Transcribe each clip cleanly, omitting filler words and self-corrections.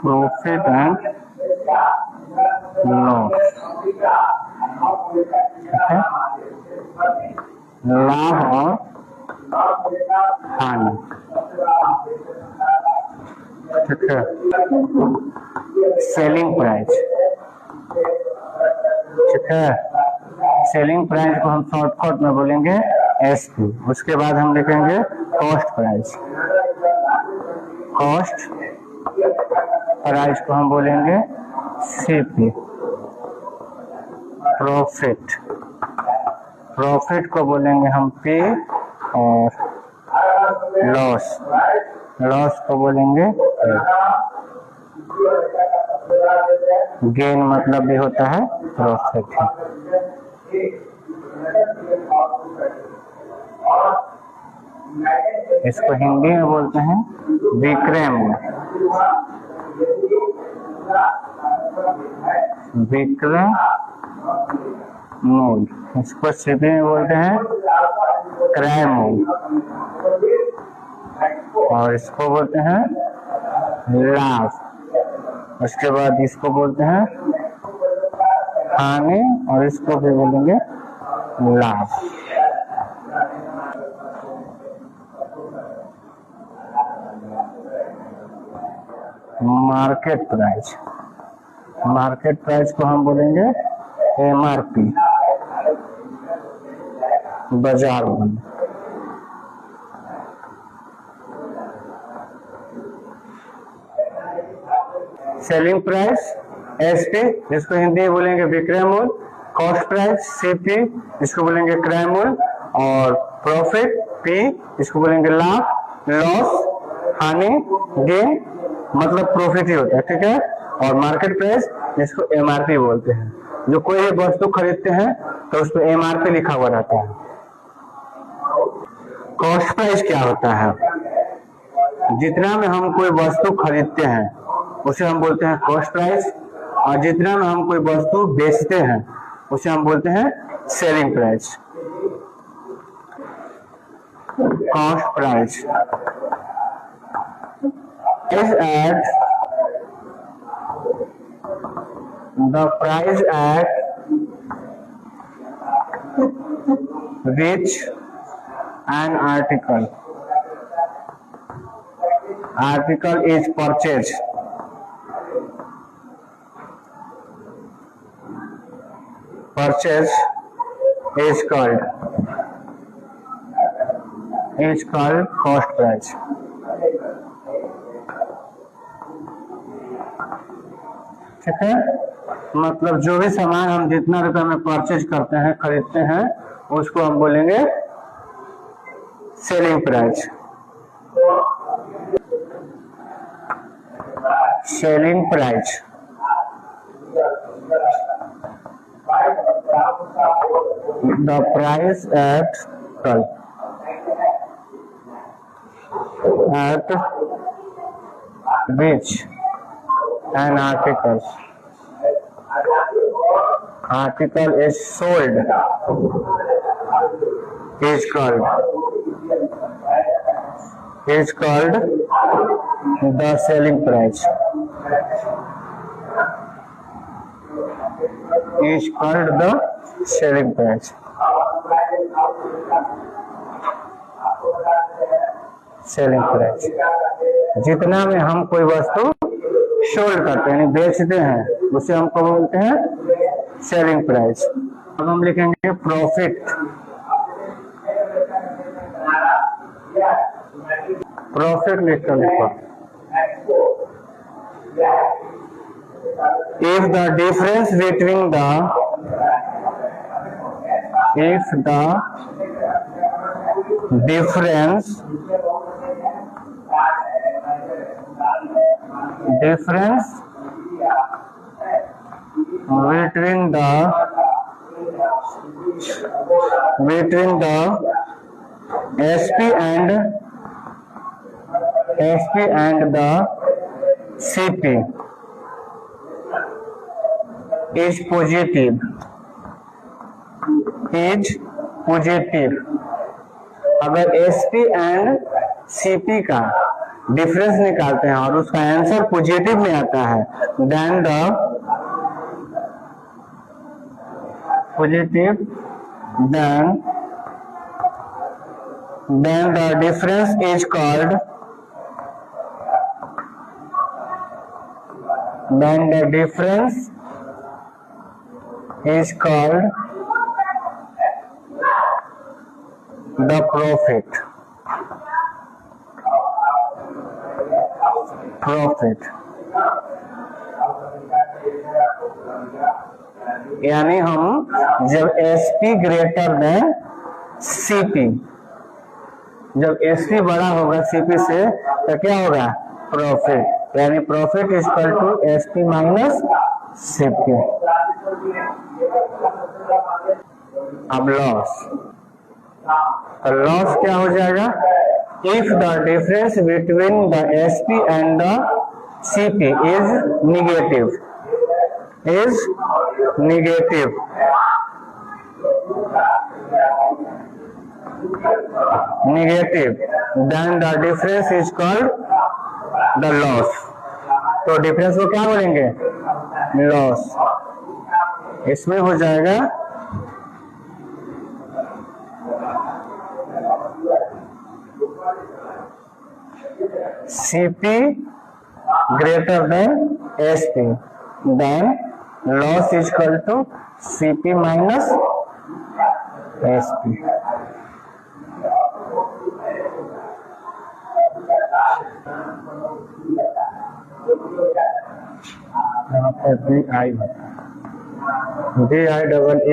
Profit and loss, लाभ और हानि, ठीक है। सेलिंग प्राइस, ठीक है। सेलिंग प्राइस को हम शॉर्टकट में बोलेंगे एसपी। उसके बाद हम लिखेंगे कॉस्ट प्राइस। कॉस्ट प्राइस को हम बोलेंगे सीपी। प्रॉफिट, प्रॉफिट को बोलेंगे हम पी। और लॉस, लॉस को बोलेंगे गेन, मतलब भी होता है प्रॉफिट। इसको हिंदी में बोलते हैं विक्रय मूल्य। विक्रय मूल्य, इसको सीपी में बोलते हैं क्रय मूल्य, और इसको बोलते हैं लाभ। उसके बाद इसको बोलते हैं हानि, और इसको भी बोलेंगे लाभ। मार्केट प्राइस, मार्केट प्राइस को हम बोलेंगे एमआरपी, बाजार मूल्य। सेलिंग प्राइस एसपी, जिसको हिंदी में बोलेंगे विक्रय मूल्य। कॉस्ट प्राइस सीपी, इसको बोलेंगे क्रय मूल्य। और प्रॉफिट पी, इसको बोलेंगे लाभ। लॉस हानि, गेन मतलब प्रॉफिट ही होता है, ठीक है। और मार्केट प्राइस, जिसको एमआरपी बोलते हैं। जो कोई भी वस्तु खरीदते हैं तो उस पर एमआरपी लिखा हुआ रहता है। कॉस्ट प्राइस क्या होता है? जितना में हम कोई वस्तु खरीदते हैं उसे हम बोलते हैं कॉस्ट प्राइस, और जितना में हम कोई वस्तु बेचते हैं उसे हम बोलते हैं selling price. Cost price is at the price at which an article is purchased. Purchase is called cost price. ठीक है। मतलब जो भी सामान हम जितना रुपए में परचेज करते हैं, खरीदते हैं, उसको हम बोलेंगे selling price. Selling price the price at which an article is sold is called the selling price. Is called the selling price. Selling price, जितना में हम कोई वस्तु सोल्ड करते हैं, बेचते हैं, उसे हमको बोलते हैं सेलिंग प्राइस। अब हम लिखेंगे प्रॉफिट। प्रॉफिट लिखकर लिखो। If the difference between the difference between the SP and the CP is positive, अगर SP and Cp का डिफरेंस निकालते हैं और उसका आंसर पॉजिटिव में आता है, then the difference is called the profit. यानी हम जब SP ग्रेटर देन CP, जब SP बड़ा होगा CP से तो क्या होगा, प्रॉफिट, यानी profit is equal to SP minus CP। अब लॉस, तो लॉस क्या हो जाएगा, if the difference between the SP and the CP is negative, then the difference is called the loss। तो डिफरेंस को क्या बोलेंगे, लॉस। इसमें हो जाएगा CP greater than SP, then loss is equal to CP minus SP। यहाँ पर DI DIFFERENCA।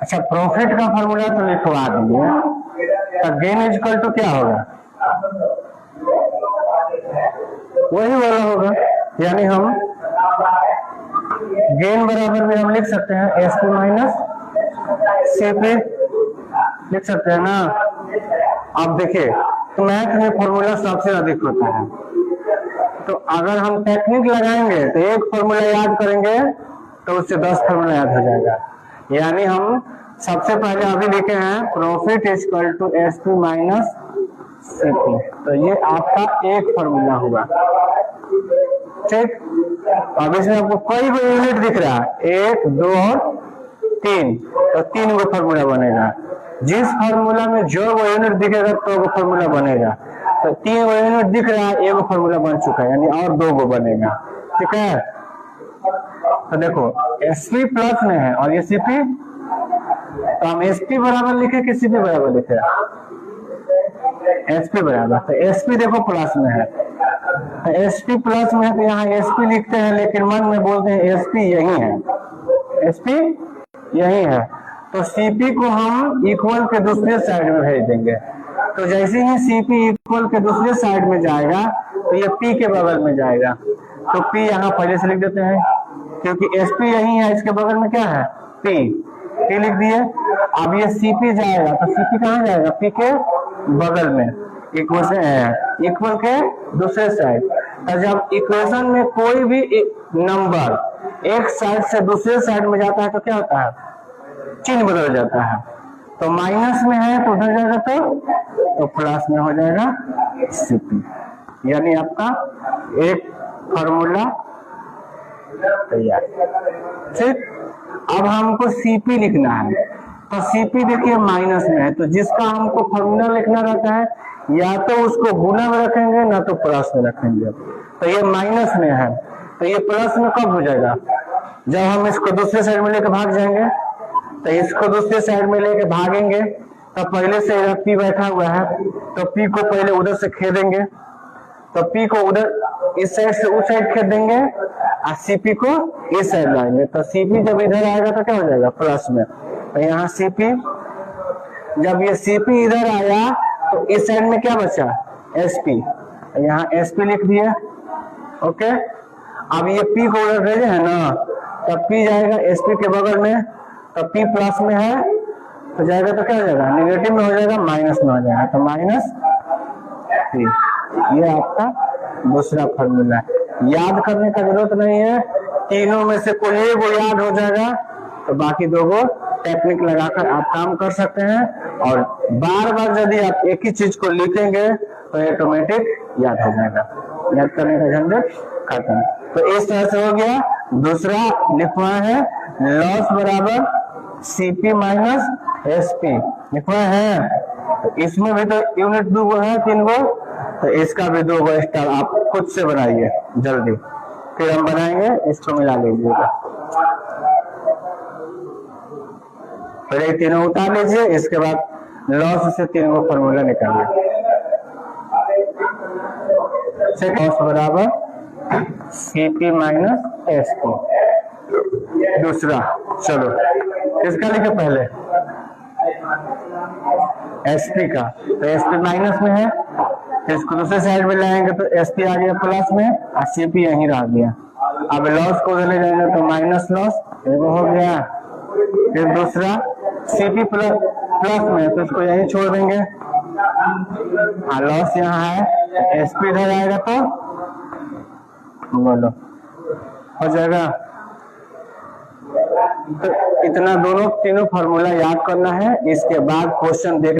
अच्छा, प्रॉफिट का फॉर्मूला तो लिखवा दिए, तो गेन इज इक्वल टू क्या होगा, वही वाला होगा, यानी हम गेन बराबर में हम लिख सकते हैं SP माइनस CP, लिख सकते हैं ना। अब देखिए, तो मैथ में फॉर्मूला सबसे अधिक होता है, तो अगर हम टेक्निक लगाएंगे तो एक फॉर्मूला याद करेंगे तो उससे 10 फॉर्मूला याद हो जाएगा। यानी हम सबसे पहले अभी लिखे हैं profit is equal to SP minus CP, तो ये आपका एक फॉर्मूला हुआ, ठीक। अब इसमें आपको कोई भी यूनिट दिख रहा है, 1, 2 और 3, तो 3 गो फॉर्मूला बनेगा। जिस फॉर्मूला में जो वो यूनिट दिखेगा तो वो फॉर्मूला बनेगा, तो 3 गो यूनिट दिख रहा है, 1 फॉर्मूला बन चुका है, यानी और 2 गो बनेगा, ठीक है। तो देखो SP प्लस में है और ये CP, तो हम SP बराबर लिखे कि CP बराबर लिखे, SP बराबर, तो SP देखो प्लस में है, तो SP प्लस में है तो यहाँ SP लिखते हैं, लेकिन मन में बोलते हैं SP यही है, SP यही है, तो CP को हम इक्वल के दूसरे साइड में भेज देंगे। तो जैसे ही CP इक्वल के दूसरे साइड में जाएगा तो ये P के बगल में जाएगा, तो P यहाँ पहले से लिख देते हैं, क्योंकि SP यही है, इसके बगल में क्या है, P लिख दिए। अब ये CP जाएगा तो CP कहाँ जाएगा, P के बगल में, इक्वल के दूसरे साइड। तो जब इक्वेशन में कोई भी नंबर एक साइड से दूसरे साइड में जाता है तो क्या होता है, चिन्ह बदल जाता है, तो माइनस में है तो उधर जाएगा तो प्लस में हो जाएगा CP, यानी आपका एक फॉर्मूला तैयार, ठीक। अब हमको CP लिखना है, तो CP देखिए माइनस में है, तो जिसका हमको फॉर्मूला लिखना रहता है या तो उसको गुना में रखेंगे ना तो प्लस में रखेंगे, तो ये माइनस में है, तो ये प्लस में कब हो जाएगा, जब हम इसको दूसरे साइड में लेकर भाग जाएंगे। तो इसको दूसरे साइड में लेके भागेंगे तो पहले से इधर P बैठा हुआ है, तो P को पहले उधर से खेदेंगे, तो P को उधर इस साइड से उस साइड खेद देंगे और CP को इस साइड लाएंगे, तो CP जब इधर आएगा तो क्या हो जाएगा, प्लस में। तो यहाँ CP, जब ये CP इधर आया तो इस साइड में क्या बचा, SP, तो यहाँ SP लिख दिया, ओके। अब ये P को उधर भेजे है ना, तब P जाएगा SP के बगल में, तो P प्लस में है तो जाएगा तो क्या हो जाएगा, नेगेटिव में हो जाएगा, माइनस में हो जाएगा, तो माइनस P। ये आपका दूसरा फॉर्मूला है, याद करने का जरूरत नहीं है, तीनों में से कोई एक वो याद हो जाएगा तो बाकी दो को टेक्निक लगाकर आप काम कर सकते हैं। और बार बार यदि आप एक ही चीज को लिखेंगे तो ऑटोमेटिक याद हो जाएगा, याद करने का झंझट खत्म। तो इस तरह से हो गया। दूसरा लिखवा है लॉस बराबर सीपी माइनस एसपी लिखवा है। तो इसमें भी तो यूनिट 2 गो है, 3 गो, तो इसका भी 2 गो स्टार आप खुद से बनाइए जल्दी, फिर हम बनाएंगे, इसको मिला लीजिएगा। पहले तीनों उतार लीजिए, इसके बाद लॉस से 3 गो फॉर्मूला निकालिए। लॉस बराबर सीपी माइनस एसपी। दूसरा चलो इसका लिखे पहले एसपी का, तो एसपी माइनस में है, इसको दूसरे साइड में लाएंगे तो एसपी आ गया प्लस में और सीपी यहीं रह गया। अब लॉस को ले जाएंगे तो माइनस लॉस एगो हो गया। फिर दूसरा सीपी प्लस में, तो इसको यहीं छोड़ देंगे। हाँ लॉस यहाँ है, एसपी इधर आएगा तो बोलो हो जाएगा। तो इतना दोनों तीनों फॉर्मूला याद करना है। इसके बाद क्वेश्चन देख